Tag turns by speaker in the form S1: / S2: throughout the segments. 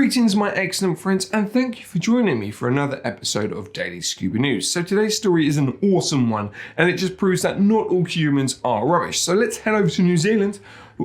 S1: Greetings my excellent friends, and thank you for joining me for another episode of Daily Scuba News. So today's story is an awesome one, and it just proves that not all humans are rubbish. So let's head over to New Zealand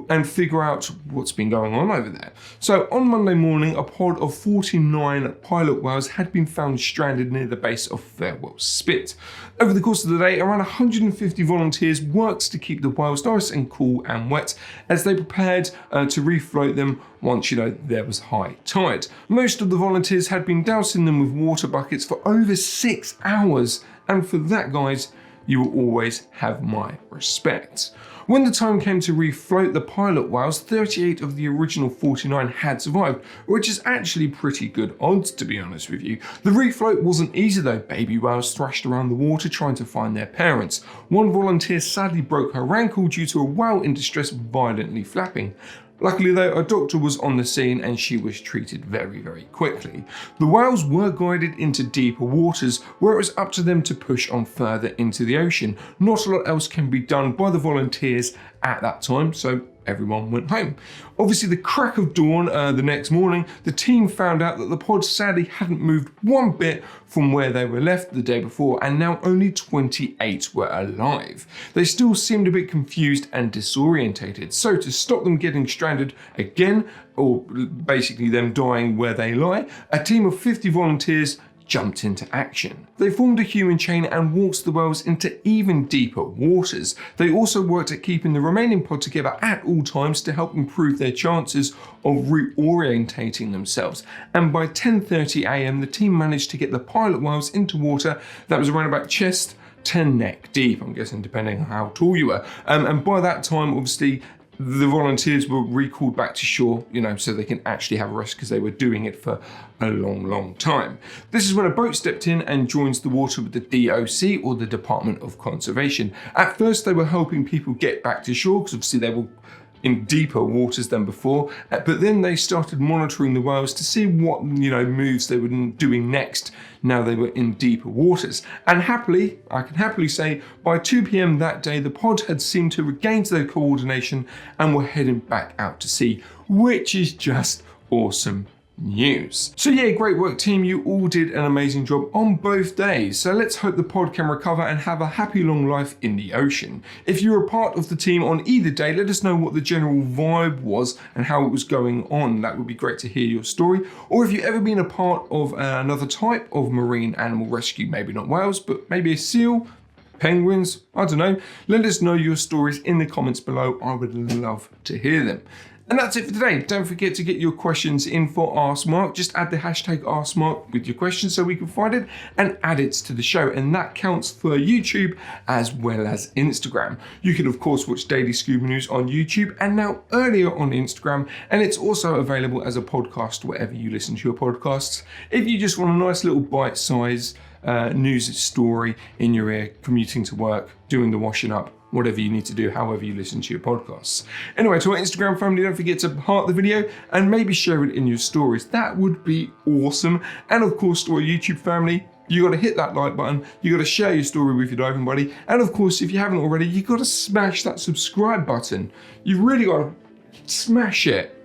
S1: and figure out what's been going on over there. So on Monday morning, a pod of 49 pilot whales had been found stranded near the base of Farewell Spit. Over the course of the day, around 150 volunteers worked to keep the whales nice and cool and wet as they prepared to refloat them once, there was high tide. Most of the volunteers had been dousing them with water buckets for over 6 hours, and for that, guys, you will always have my respect. When the time came to refloat the pilot whales, 38 of the original 49 had survived, which is actually pretty good odds, to be honest with you. The refloat wasn't easy though. Baby whales thrashed around the water trying to find their parents. One volunteer sadly broke her ankle due to a whale in distress violently flapping. Luckily though, a doctor was on the scene and she was treated very, very quickly. The whales were guided into deeper waters where it was up to them to push on further into the ocean. Not a lot else can be done by the volunteers at that time, so everyone went home. Obviously, the crack of dawn the next morning, the team found out that the pod sadly hadn't moved one bit from where they were left the day before, and now only 28 were alive. They still seemed a bit confused and disorientated, so to stop them getting stranded again, or basically them dying where they lie, a team of 50 volunteers jumped into action. They formed a human chain and waltzed the whales into even deeper waters. They also worked at keeping the remaining pod together at all times to help improve their chances of reorientating themselves. And by 10:30 AM, the team managed to get the pilot whales into water that was around about chest to neck deep, I'm guessing, depending on how tall you were. And by that time, obviously, the volunteers were recalled back to shore, so they can actually have a rest because they were doing it for a long, long time. This is when a boat stepped in and joins the water with the DOC, or the Department of Conservation. At first, they were helping people get back to shore because obviously they were in deeper waters than before, but then they started monitoring the whales to see what moves they were doing next now they were in deeper waters. And happily, I can happily say, by 2 PM that day, the pod had seemed to regain their coordination and were heading back out to sea, which is just awesome news. So yeah, great work team, you all did an amazing job on both days. So let's hope the pod can recover and have a happy long life in the ocean. If you're a part of the team on either day, let us know what the general vibe was and how it was going on. That would be great to hear your story. Or if you've ever been a part of another type of marine animal rescue, maybe not whales, but maybe a seal, penguins, I don't know. Let us know your stories in the comments below. I would love to hear them. And that's it for today. Don't forget to get your questions in for Ask Mark. Just add the hashtag Ask Mark with your questions so we can find it and add it to the show. And that counts for YouTube as well as Instagram. You can of course watch Daily Scuba News on YouTube and now earlier on Instagram. And it's also available as a podcast wherever you listen to your podcasts. If you just want a nice little bite-sized news story in your ear, commuting to work, doing the washing up, whatever you need to do, however you listen to your podcasts. Anyway, to our Instagram family, don't forget to heart the video and maybe share it in your stories. That would be awesome. And of course, to our YouTube family, you got to hit that like button. You got to share your story with your diving buddy. And of course, if you haven't already, you got to smash that subscribe button. You really got to smash it.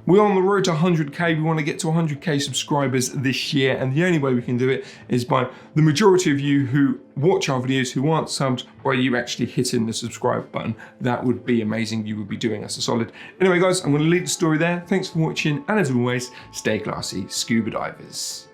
S1: We're on the road to 100K. We want to get to 100K subscribers this year. And the only way we can do it is by the majority of you who watch our videos, who aren't subbed, by you actually hitting the subscribe button. That would be amazing. You would be doing us a solid. Anyway, guys, I'm going to leave the story there. Thanks for watching. And as always, stay classy, scuba divers.